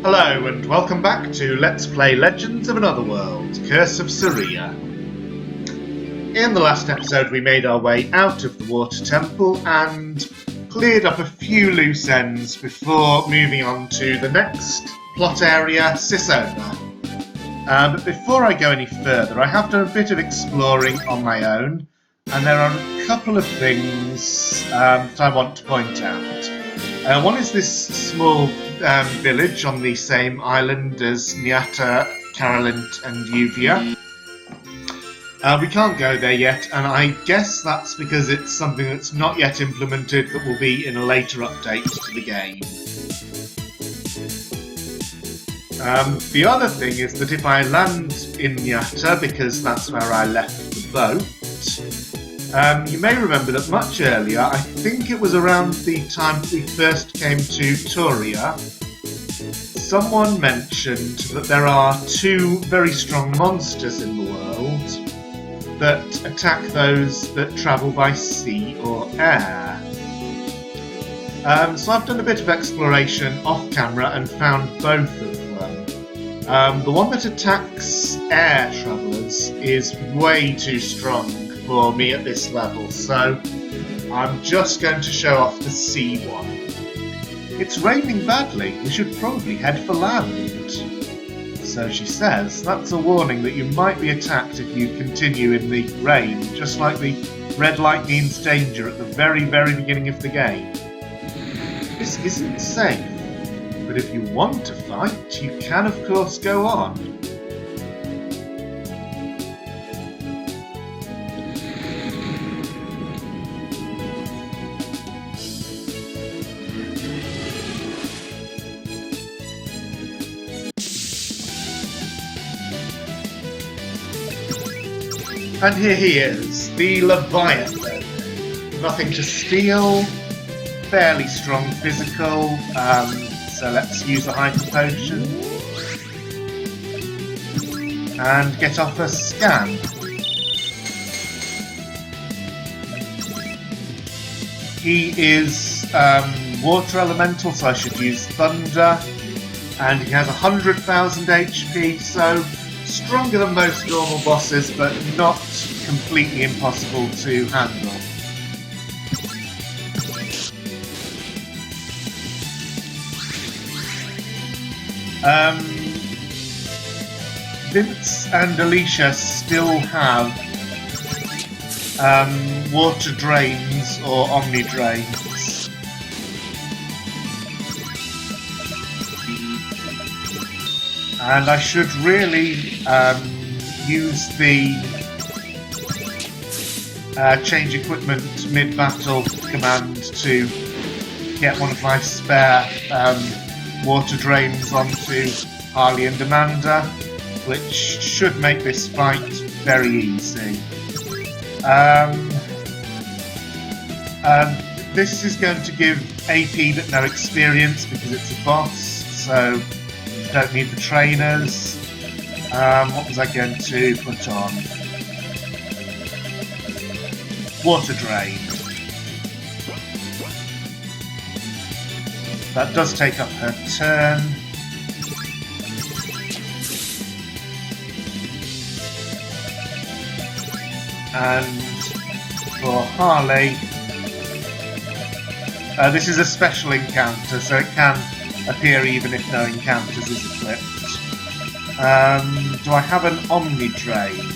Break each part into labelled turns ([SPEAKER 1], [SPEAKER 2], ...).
[SPEAKER 1] Hello and welcome back to Let's Play Legends of Another World, Curse of Saria. In the last episode we made our way out of the water temple and cleared up a few loose ends before moving on to the next plot area, Sisona. But before I go any further, I have done a bit of exploring on my own, and there are a couple of things that I want to point out. One is this small village on the same island as Nyata, Karolint and Yuvia. We can't go there yet, and I guess that's because it's something that's not yet implemented that will be in a later update to the game. The other thing is that if I land in Nyata, because that's where I left the boat, you may remember that much earlier, I think it was around the time we first came to Toria, someone mentioned that there are two very strong monsters in the world that attack those that travel by sea or air. So I've done a bit of exploration off camera and found both of them. The one that attacks air travellers is way too strong for me at this level, so I'm just going to show off the sea one. It's raining badly, we should probably head for land. So she says, that's a warning that you might be attacked if you continue in the rain, just like the red light means danger at the very, very beginning of the game. This isn't safe, but if you want to fight, you can of course go on. And here he is, the Leviathan. Nothing to steal, fairly strong physical, so let's use a hyper potion. And get off a scan. He is water elemental, so I should use thunder. And he has 100,000 HP, so stronger than most normal bosses, but not completely impossible to handle. Vince and Alicia still have water drains or omni drains. And I should really use the change equipment mid-battle command to get one of my spare water drains onto Harley and Amanda, which should make this fight very easy. This is going to give AP but no experience because it's a boss, so don't need the trainers. What was I going to put on? Water drain. That does take up her turn. And for Harley, this is a special encounter, so it can appear even if no encounters is equipped. Do I have an Omni Drain?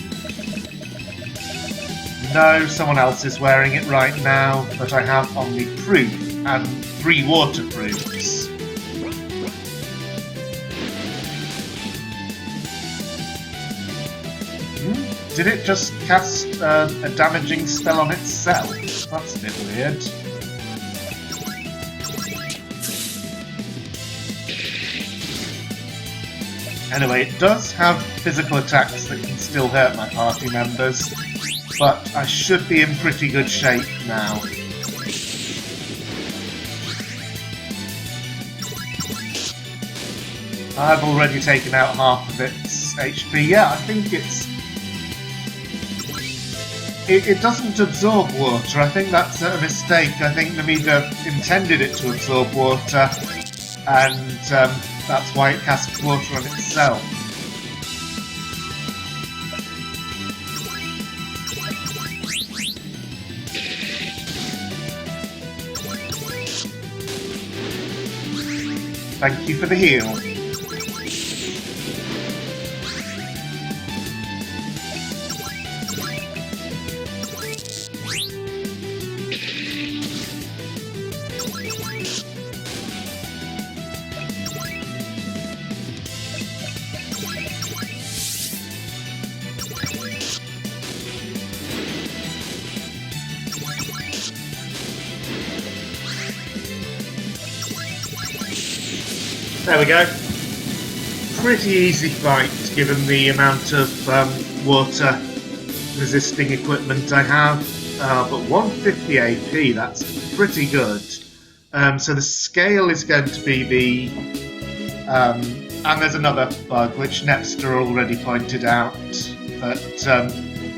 [SPEAKER 1] No, someone else is wearing it right now, but I have Omni Proof and 3 waterproofs. Did it just cast a damaging spell on itself? That's a bit weird. Anyway, it does have physical attacks that can still hurt my party members, but I should be in pretty good shape now. I've already taken out half of its HP. Yeah, I think it doesn't absorb water. I think that's a mistake. I think Namida intended it to absorb water, and that's why it casts water on itself. Thank you for the heal. There we go. Pretty easy fight given the amount of water resisting equipment I have. But 150 AP, that's pretty good. So the scale is going to be the... and there's another bug which Nepster already pointed out, that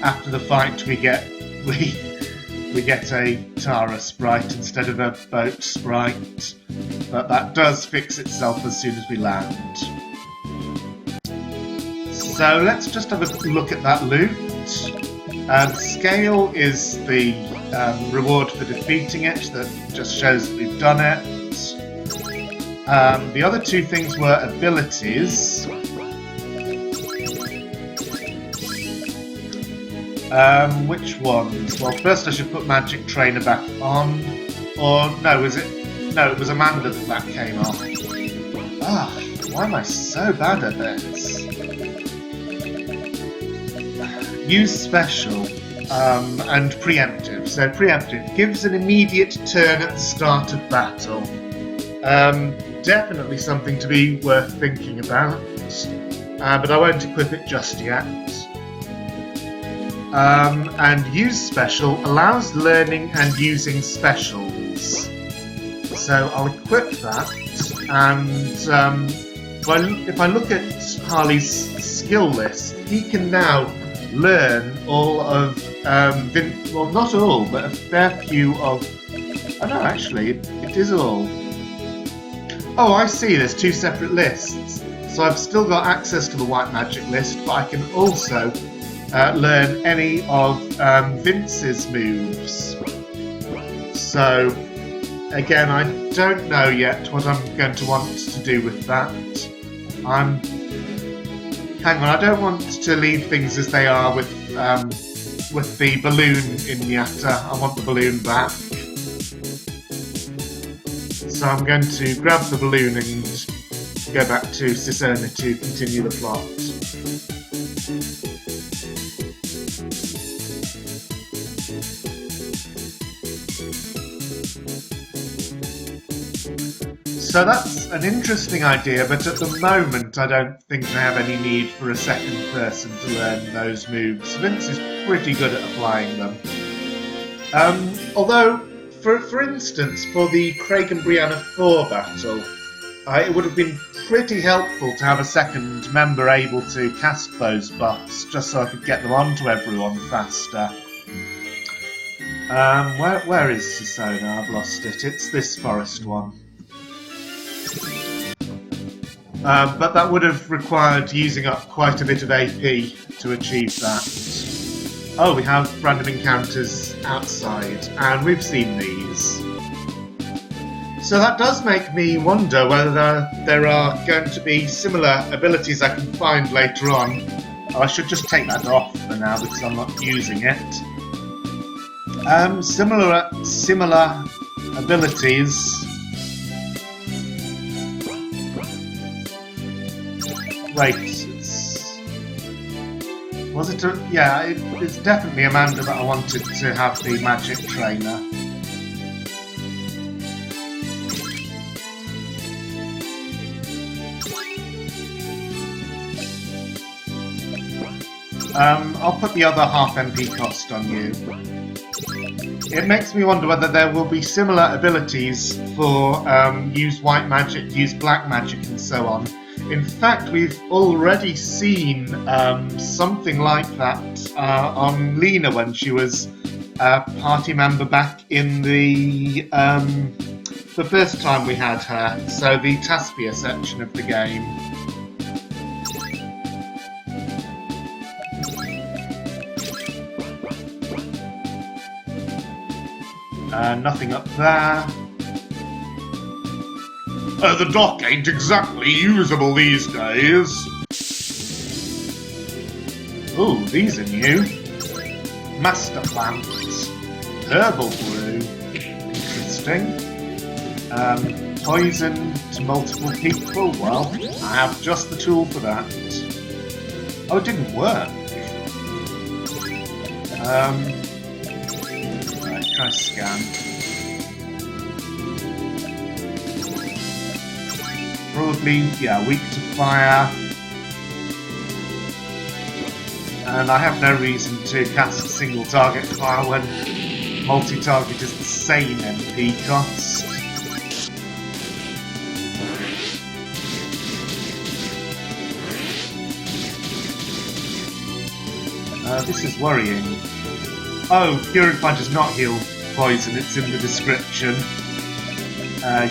[SPEAKER 1] after the fight we get a Tara sprite instead of a boat sprite, but that does fix itself as soon as we land. So let's just have a look at that loot. Scale is the reward for defeating it, that just shows that we've done it. The other two things were abilities. Which ones? Well, first I should put Magic Trainer back on. Or, no, was it? No, it was Amanda that came off. Ah, why am I so bad at this? Use Special and Preemptive. So Preemptive gives an immediate turn at the start of battle. Definitely something to be worth thinking about. But I won't equip it just yet. And Use Special allows learning and using specials. So I'll equip that, and if I look at Harley's skill list, he can now learn all of, well, not all, but a fair few of... Oh no, actually, it is all. Oh, I see, there's two separate lists. So I've still got access to the White Magic list, but I can also learn any of Vince's moves. So, again, I don't know yet what I'm going to want to do with that. Hang on, I don't want to leave things as they are with the balloon in Miata. I want the balloon back. So I'm going to grab the balloon and go back to Cicerna to continue the plot. So that's an interesting idea, but at the moment I don't think they have any need for a second person to learn those moves. Vince is pretty good at applying them. Although, for instance, for the Craig and Brianna 4 battle, it would have been pretty helpful to have a second member able to cast those buffs, just so I could get them onto everyone faster. Where is Sisona? I've lost it. It's this forest one. But that would have required using up quite a bit of AP to achieve that. Oh, we have random encounters outside, and we've seen these. So that does make me wonder whether there are going to be similar abilities I can find later on. Oh, I should just take that off for now because I'm not using it. Similar abilities. Wait, was it yeah, it's definitely Amanda that I wanted to have the Magic Trainer. I'll put the other half MP cost on you. It makes me wonder whether there will be similar abilities for use white magic, use black magic and so on. In fact, we've already seen something like that on Lena when she was a party member back in the the first time we had her, so the Taspia section of the game. Nothing up there. The dock ain't exactly usable these days. Ooh, these are new. Master plants. Herbal brew. Interesting. Poison to multiple people. Well, I have just the tool for that. Oh, it didn't work. Right, try scan. Probably, yeah, weak to fire. And I have no reason to cast a single target fire when multi-target is the same MP cost. This is worrying. Oh, Purify does not heal poison, it's in the description.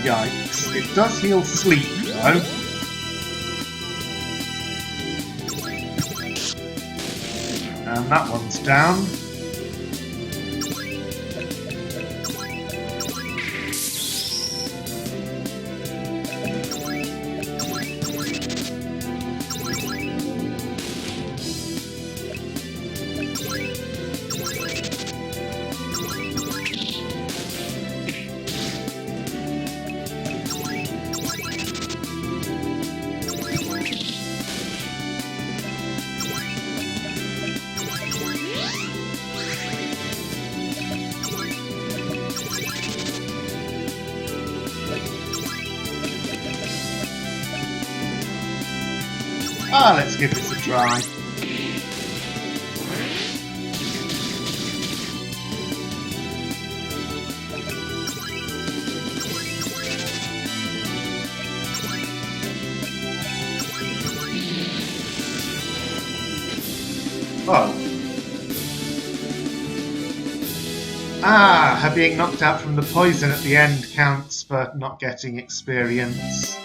[SPEAKER 1] Yikes. It does heal sleep, though. And that one's down. Let's give this a try. Oh. Her being knocked out from the poison at the end counts for not getting experience.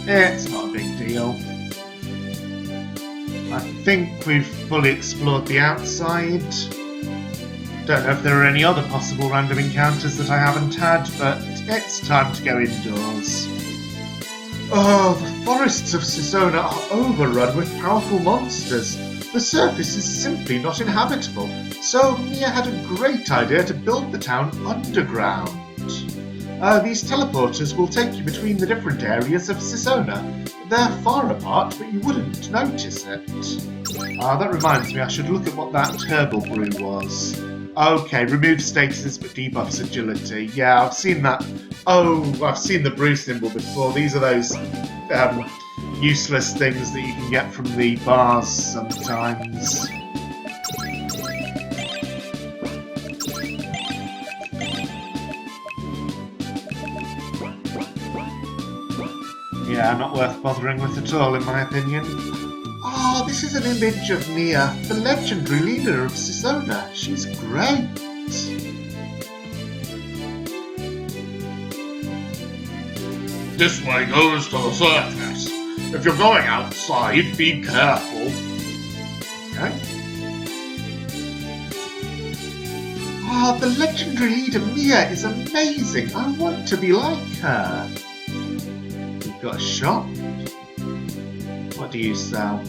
[SPEAKER 1] It's not a big deal. I think we've fully explored the outside. Don't know if there are any other possible random encounters that I haven't had, but it's time to go indoors. Oh, the forests of Sisona are overrun with powerful monsters. The surface is simply not inhabitable, so Mia had a great idea to build the town underground. These teleporters will take you between the different areas of Sisona. They're far apart, but you wouldn't notice it. That reminds me, I should look at what that herbal brew was. Okay, remove statuses but debuffs agility. Yeah, I've seen that. Oh, I've seen the brew symbol before. These are those useless things that you can get from the bars sometimes. Yeah, not worth bothering with at all, in my opinion. Oh, this is an image of Mia, the legendary leader of Sisona. She's great. This way goes to the surface. If you're going outside, be careful. Okay. Oh, the legendary leader Mia is amazing. I want to be like her. Got a shop? What do you sell?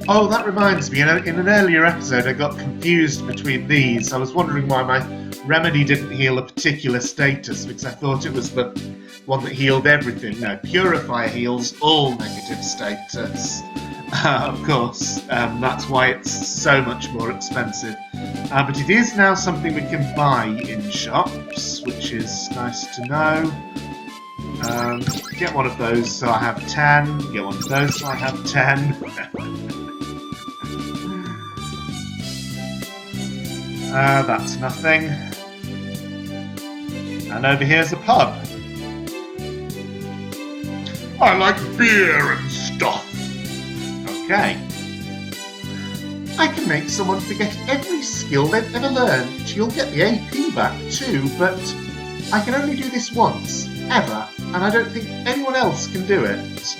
[SPEAKER 1] Oh, that reminds me, in an earlier episode I got confused between these. I was wondering why my remedy didn't heal a particular status, because I thought it was the one that healed everything. No, Purifier heals all negative status. Of course, that's why it's so much more expensive. But it is now something we can buy in shops, which is nice to know. Get one of those so I have 10. Get one of those so I have 10. That's nothing. And over here's a pub. I like beer and stuff. Okay. I can make someone forget every skill they've ever learned. You'll get the AP back too, but I can only do this once, ever, and I don't think anyone else can do it.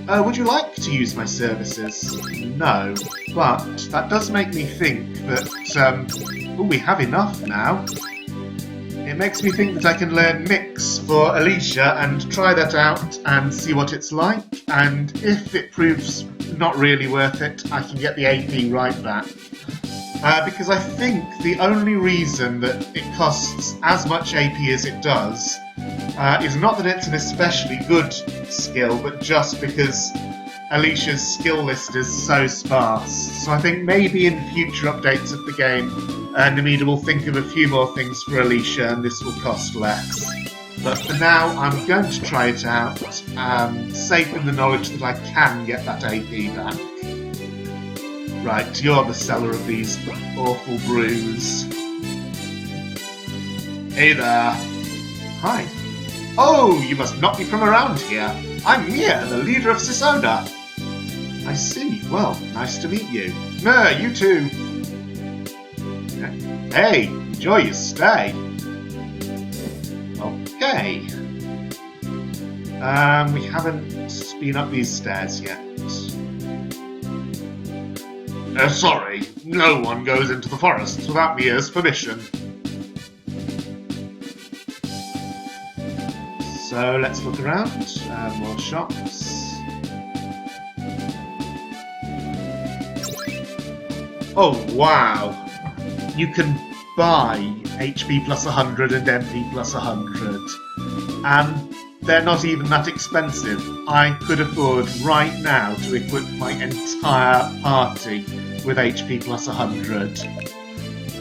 [SPEAKER 1] Would you like to use my services? No, but that does make me think that we have enough now. It makes me think that I can learn Mix for Alicia and try that out and see what it's like, and if it proves not really worth it, I can get the AP right back. Because I think the only reason that it costs as much AP as it does is not that it's an especially good skill, but just because Alicia's skill list is so sparse. So I think maybe in future updates of the game, Namida will think of a few more things for Alicia and this will cost less. But for now, I'm going to try it out, safe in the knowledge that I can get that AP back. Right, you're the seller of these awful brews. Hey there. Hi. Oh, you must not be from around here. I'm Mia, the leader of Sisona. I see. Well, nice to meet you. No, you too. Hey, enjoy your stay. Okay. We haven't been up these stairs yet. Sorry, no one goes into the forests without Mia's permission. So let's look around. More shops. Oh wow! You can buy HP plus 100 and MP plus 100, and they're not even that expensive. I could afford right now to equip my entire party with HP plus 100.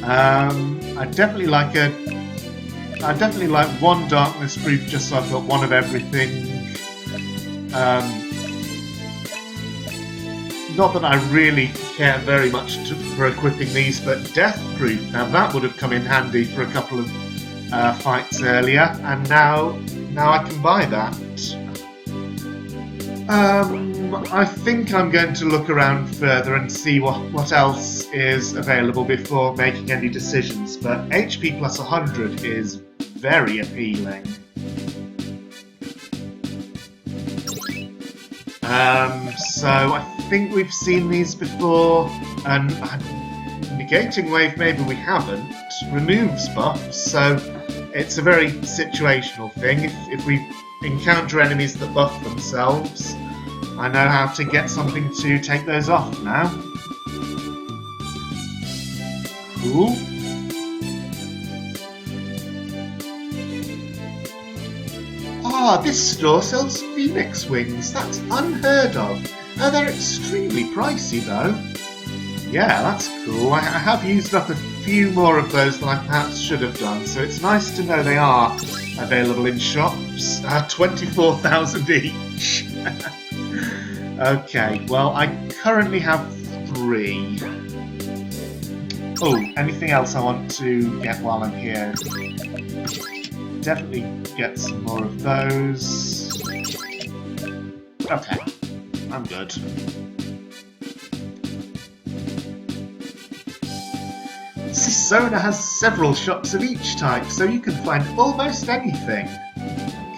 [SPEAKER 1] I'd definitely like one darkness proof just so I've got one of everything. Not that I really care very much for equipping these, but death proof. Now that would have come in handy for a couple of fights earlier, and now I can buy that. I think I'm going to look around further and see what else is available before making any decisions, but HP plus 100 is very appealing. So I think we've seen these before, and negating wave maybe we haven't, removes buffs, so it's a very situational thing. If we encounter enemies that buff themselves, I know how to get something to take those off now. Cool. Ah, this store sells phoenix wings. That's unheard of. They're extremely pricey though. Yeah, that's cool. I have used up a few more of those than I perhaps should have done, so it's nice to know they are available in shops. 24,000 each. Okay, well, I currently have 3. Oh, anything else I want to get while I'm here? Definitely get some more of those. Okay, I'm good. Sisona has several shops of each type, so you can find almost anything.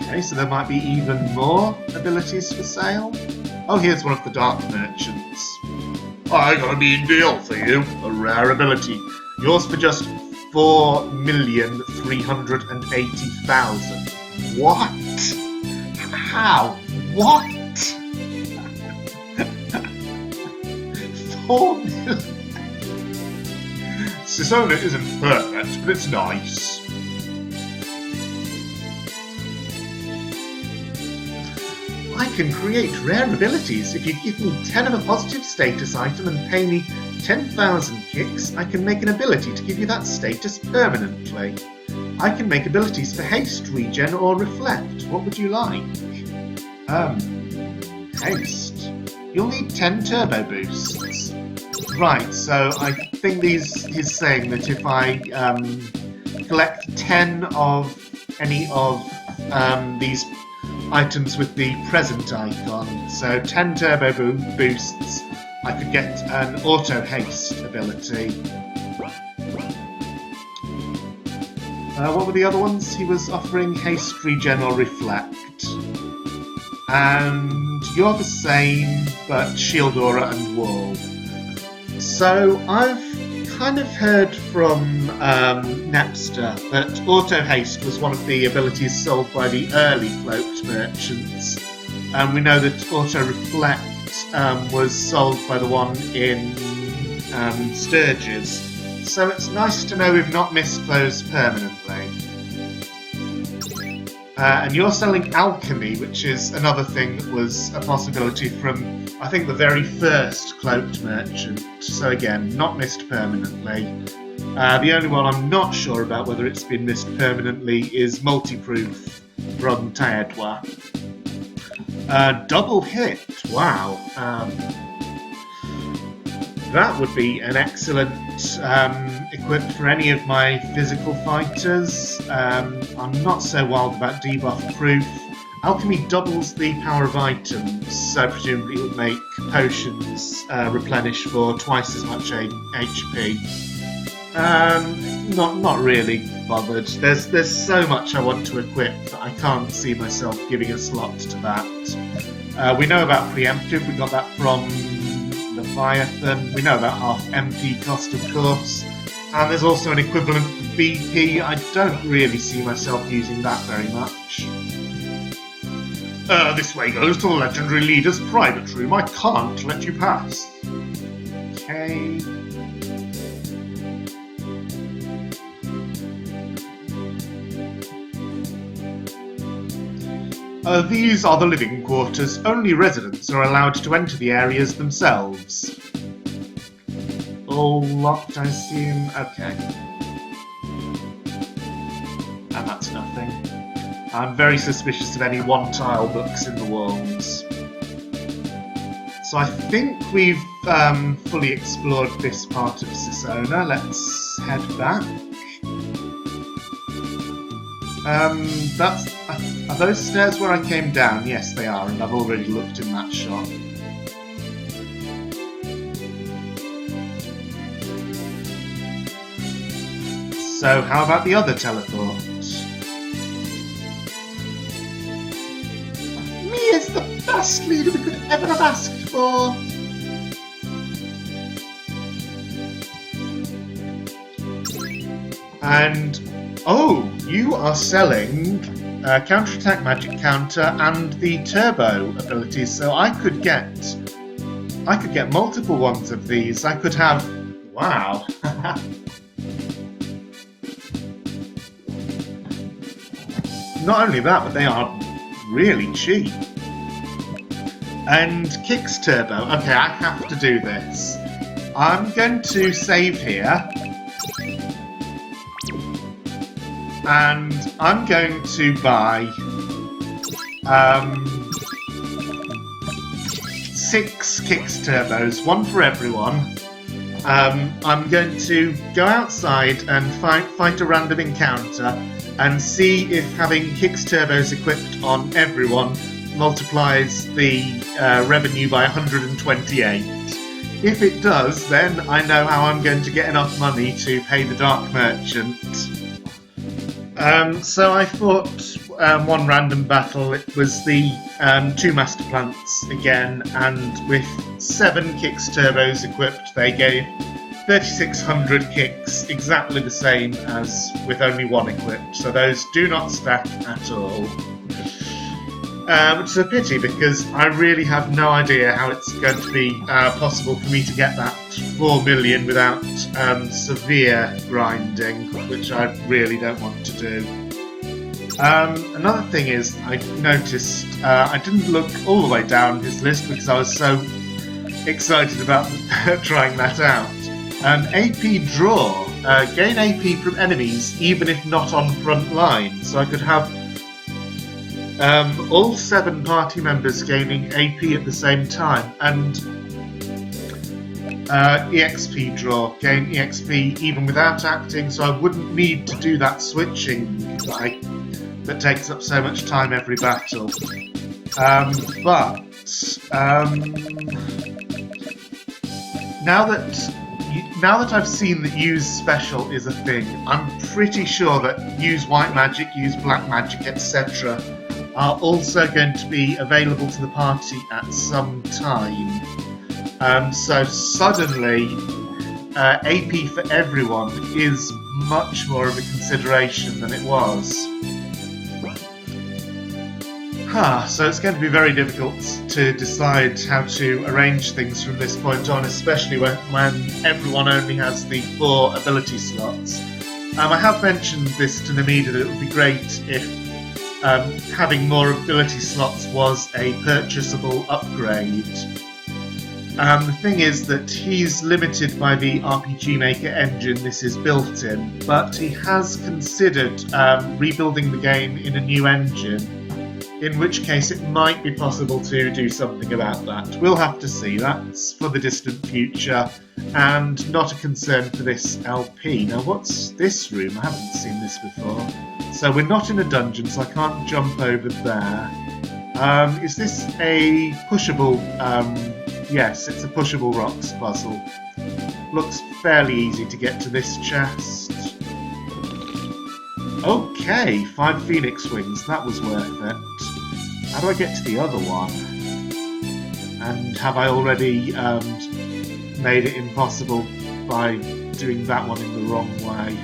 [SPEAKER 1] Okay, so there might be even more abilities for sale. Oh, here's one of the dark merchants. I got a mean deal for you. A rare ability. Yours for just 4,380,000. What? How? What? 4 million? Sisona isn't perfect, but it's nice. I can create rare abilities. If you give me 10 of a positive status item and pay me 10,000 kicks, I can make an ability to give you that status permanently. I can make abilities for haste, regen, or reflect. What would you like? Haste. You'll need 10 turbo boosts. Right, so I think he's saying that if I collect 10 of any of these items with the present icon, so 10 turbo boosts I could get an auto haste ability. What were the other ones? He was offering haste, regen, or reflect. And you're the same, but shield, aura, and wall. So I've kind of heard from Napster that auto haste was one of the abilities sold by the early cloaked merchants, and we know that auto reflect was sold by the one in Sturges. So it's nice to know we've not missed those permanently. And you're selling alchemy, which is another thing that was a possibility from, I think, the very first cloaked merchant. So again, not missed permanently. The only one I'm not sure about whether it's been missed permanently is multi-proof from Taedwa. Double hit, wow. That would be an excellent equip for any of my physical fighters. I'm not so wild about debuff proof. Alchemy doubles the power of items, so presumably it would make potions replenish for twice as much HP. Not really bothered. There's so much I want to equip that I can't see myself giving a slot to that. We know about preemptive. We got that from Leviathan. We know about half MP cost, of course, and there's also an equivalent for BP. I don't really see myself using that very much. This way goes to the legendary leader's private room. I can't let you pass. Okay. These are the living quarters. Only residents are allowed to enter the areas themselves. All locked, I assume? Okay. And that's nothing. I'm very suspicious of any one-tile books in the walls. So I think we've fully explored this part of Sisona. Let's head back. Are those stairs where I came down? Yes, they are, and I've already looked in that shop. So, how about the other teleport? Me is the best leader we could ever have asked for! And, oh, you are selling counterattack magic counter and the turbo abilities, so I could get multiple ones of these. I could have, wow. Not only that, but they are really cheap. And Kicks Turbo. Okay, I have to do this. I'm going to save here. And I'm going to buy 6 Kicks Turbos, one for everyone. I'm going to go outside and fight a random encounter and see if having Kicks Turbos equipped on everyone multiplies the revenue by 128. If it does, then I know how I'm going to get enough money to pay the Dark Merchant. So I fought one random battle. It was the 2 Master Plants again, and with 7 Kicks Turbos equipped, they gave 3,600 kicks, exactly the same as with only 1 equipped. So those do not stack at all. Which is a pity, because I really have no idea how it's going to be possible for me to get that 4 million without severe grinding, which I really don't want to do. Another thing is, I noticed I didn't look all the way down his list because I was so excited about trying that out. AP draw. Gain AP from enemies even if not on front line, so I could have all 7 party members gaining AP at the same time, and EXP draw, gain EXP even without acting, so I wouldn't need to do that switching that takes up so much time every battle. now that I've seen that use special is a thing, I'm pretty sure that use white magic, use black magic, etc. are also going to be available to the party at some time. So suddenly, AP for everyone is much more of a consideration than it was. So it's going to be very difficult to decide how to arrange things from this point on, especially when everyone only has the 4 ability slots. I have mentioned this to Namida that it would be great if having more ability slots was a purchasable upgrade. The thing is that he's limited by the RPG Maker engine this is built in, but he has considered rebuilding the game in a new engine, in which case it might be possible to do something about that. We'll have to see. That's for the distant future, and not a concern for this LP. Now, what's this room? I haven't seen this before. So we're not in a dungeon, so I can't jump over there. Is this a pushable... yes, it's a pushable rocks puzzle. Looks fairly easy to get to this chest. Okay, 5 phoenix wings. That was worth it. How do I get to the other one? And have I already made it impossible by doing that one in the wrong way?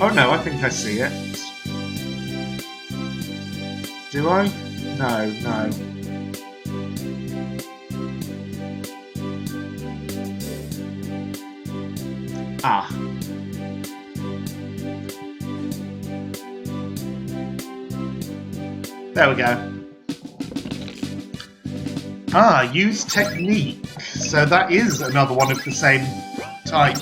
[SPEAKER 1] Oh no, I think I see it. Do I? No. Ah. There we go. Use technique. So that is another one of the same type.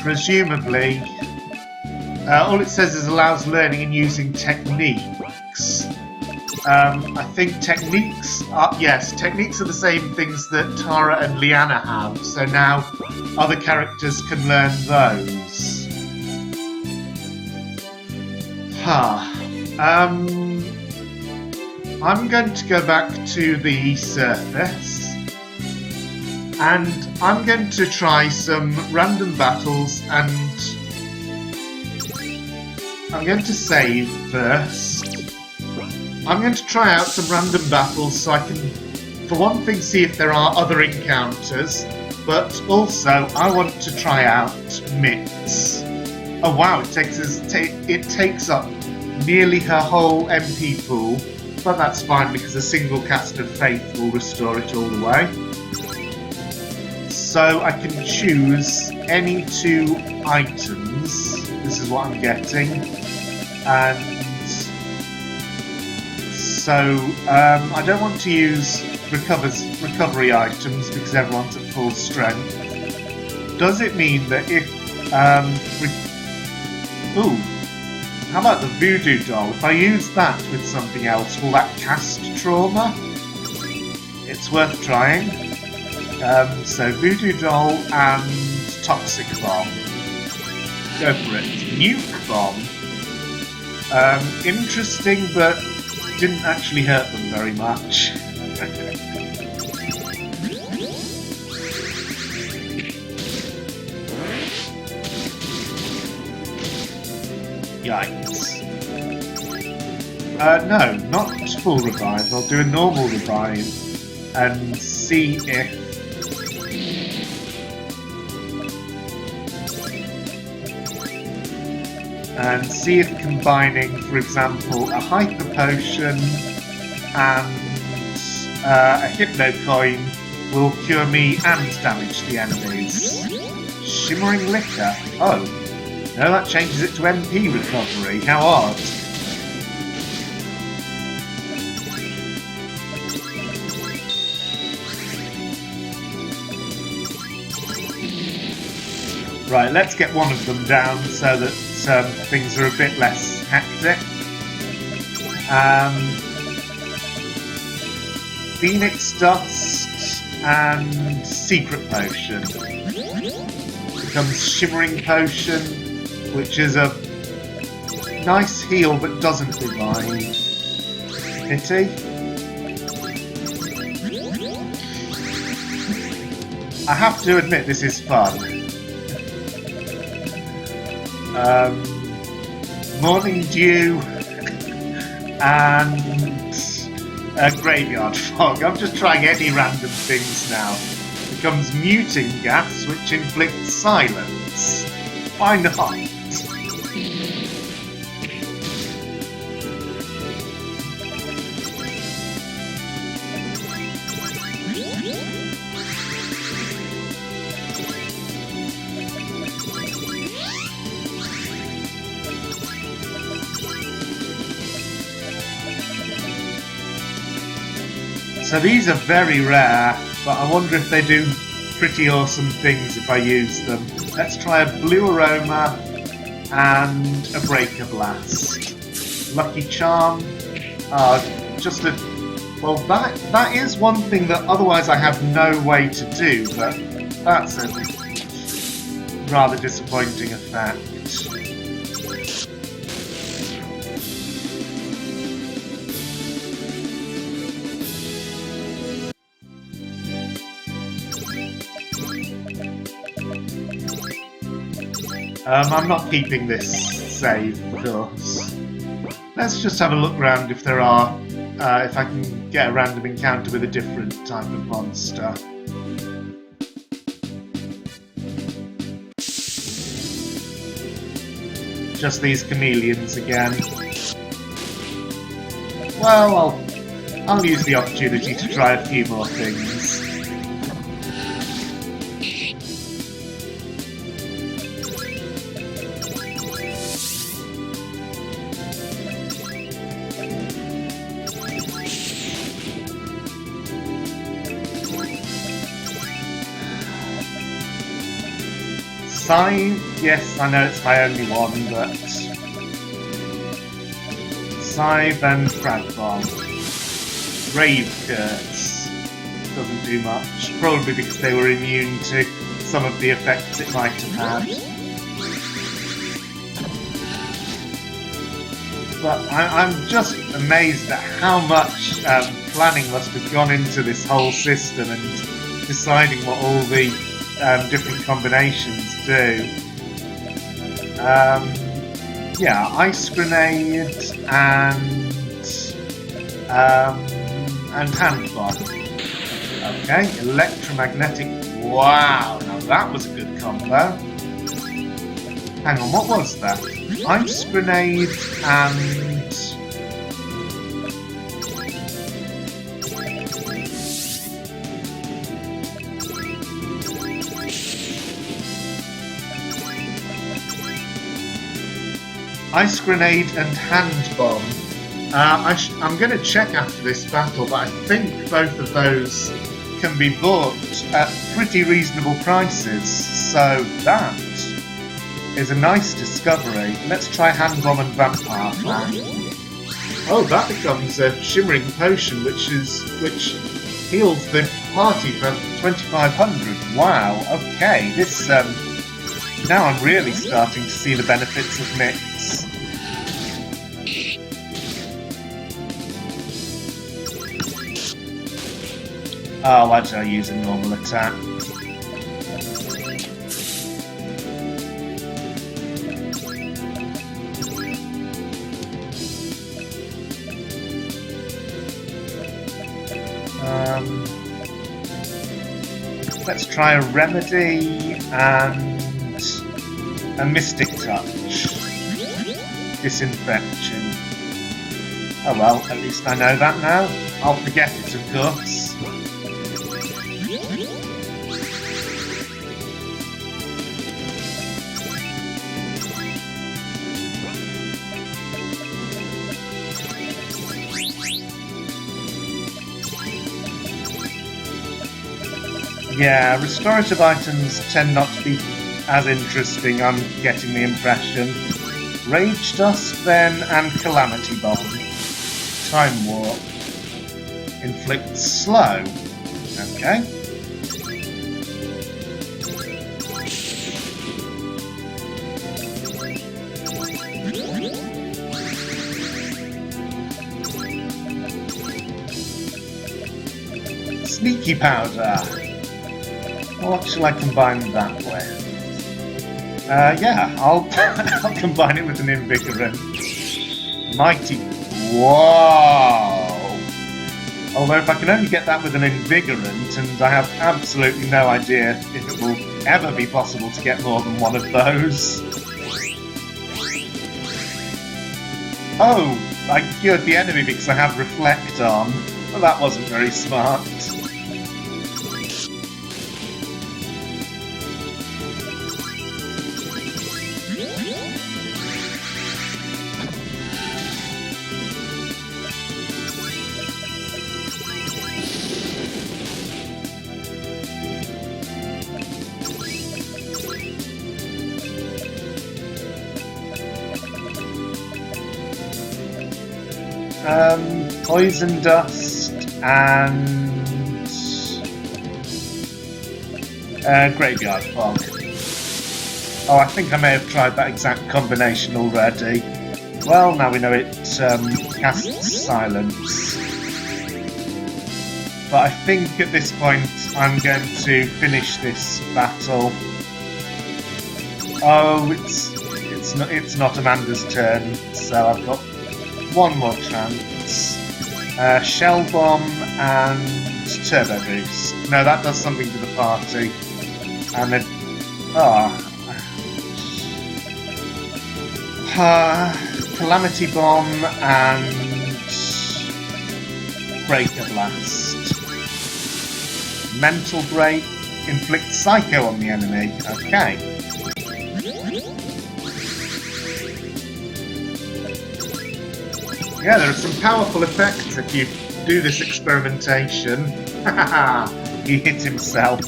[SPEAKER 1] Presumably, all it says is allows learning and using techniques. I think techniques are the same things that Tara and Liana have, so now other characters can learn those. I'm going to go back to the surface, and I'm going to try some random battles, and I'm going to save first. I'm going to try out some random battles so I can, for one thing, see if there are other encounters, but also I want to try out Mitz. Oh wow, it takes up nearly her whole MP pool, but that's fine because a single cast of Faith will restore it all the way. So I can choose any 2 items. This is what I'm getting, and so I don't want to use recovery items because everyone's at full strength. Does it mean that if how about the voodoo doll? If I use that with something else, will that cast trauma? It's worth trying. So voodoo doll and toxic bomb. Go for it. Nuke bomb. Interesting, but didn't actually hurt them very much. Yikes. No, not full revive. I'll do a normal revive and see if combining, for example, a hyper potion and a hypno coin will cure me and damage the enemies. Shimmering liquor. Oh, no, that changes it to MP recovery. How odd. Right, let's get one of them down so that things are a bit less hectic. Phoenix Dust and Secret Potion. becomes Shimmering Potion, which is a nice heal but doesn't revive. Pity. I have to admit this is fun. Morning Dew and Graveyard Fog. I'm just trying any random things now. Becomes Muting Gas, which inflicts silence. Why not? So these are very rare, but I wonder if they do pretty awesome things if I use them. Let's try a Blue Aroma and a Breaker Blast. Lucky Charm. Just a... Well, that is one thing that otherwise I have no way to do, but that's a rather disappointing effect. I'm not keeping this save, of course. Let's just have a look around if there are, if I can get a random encounter with a different type of monster. Just these chameleons again. Well, I'll use the opportunity to try a few more things. Scythe, yes, I know it's my only one, but... Scythe and Frag Bomb. Brave Curse. Doesn't do much, probably because they were immune to some of the effects it might have had. But I'm just amazed at how much planning must have gone into this whole system and deciding what all the different combinations do. Yeah, Ice Grenade and Hand Bomb. Okay, Electromagnetic. Wow, now that was a good combo. Hang on, what was that? Ice Grenade and... Ice Grenade and Hand Bomb. I'm going to check after this battle, but I think both of those can be bought at pretty reasonable prices, so that is a nice discovery. Let's try Hand Bomb and Vampire Fang. Oh, that becomes a Shimmering Potion, which heals the party for 2,500. Wow, okay, this, now I'm really starting to see the benefits of mix. Oh, why did I use a normal attack? Let's try a Remedy and a Mystic Touch. Disinfection. Oh well, at least I know that now. I'll forget it, of course. Yeah, restorative items tend not to be as interesting, I'm getting the impression. Rage Dust then, and Calamity Bomb. Time Warp. Inflicts slow. Okay. Sticky powder. What shall I combine that with? Yeah, I'll I'll combine it with an invigorant. Mighty. Whoa! Although if I can only get that with an invigorant, and I have absolutely no idea if it will ever be possible to get more than one of those. Oh, I cured the enemy because I have reflect on. Well, that wasn't very smart. Poison dust and graveyard fog. Oh, I think I may have tried that exact combination already. Well, now we know it casts silence. But I think at this point I'm going to finish this battle. Oh, it's not Amanda's turn, so I've got one more chance. Shell Bomb and Turbo Boost. No, that does something to the party. And then... Calamity Bomb and... Breaker Blast. Mental Break. Inflict Psycho on the enemy. Okay. Yeah, there are some powerful effects if you do this experimentation. He hit himself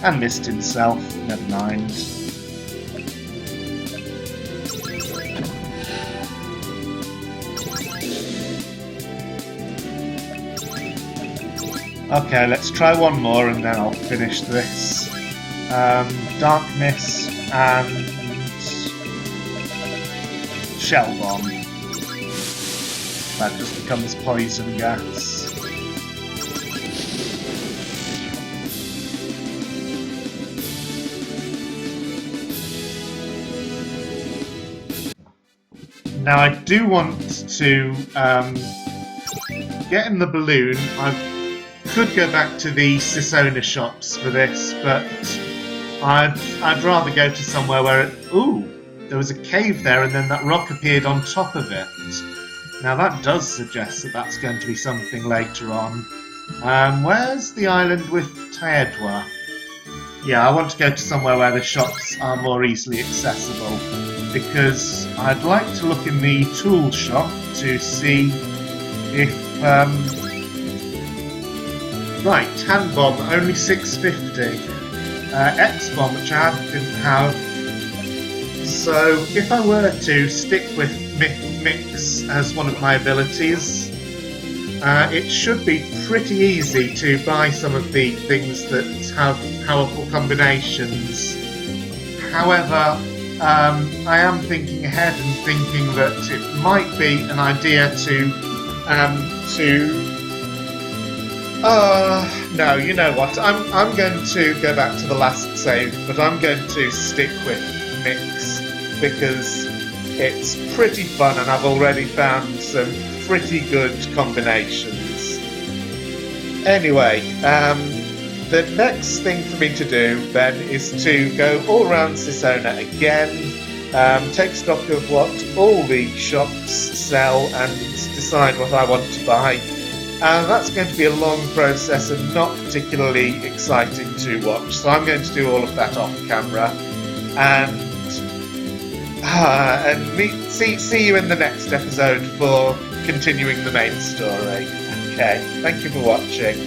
[SPEAKER 1] and missed himself. Never mind. Okay, let's try one more and then I'll finish this. Darkness and Shell Bomb. That just becomes poison gas. Now I do want to get in the balloon. I could go back to the Sisona shops for this, but I'd rather go to somewhere where there was a cave there and then that rock appeared on top of it. Now that does suggest that that's going to be something later on. Where's the island with Taedwa? Yeah, I want to go to somewhere where the shops are more easily accessible, because I'd like to look in the tool shop to see if... Right, hand bomb, only 650. X-bomb, which I didn't have. So if I were to stick with Mix as one of my abilities, it should be pretty easy to buy some of the things that have powerful combinations. However, I am thinking ahead and thinking that it might be an idea no, you know what, I'm going to go back to the last save, but I'm going to stick with Mix because it's pretty fun and I've already found some pretty good combinations. Anyway, the next thing for me to do then is to go all around Sisona again, take stock of what all the shops sell and decide what I want to buy. And that's going to be a long process and not particularly exciting to watch, so I'm going to do all of that off camera. And see you in the next episode for continuing the main story. Okay, thank you for watching.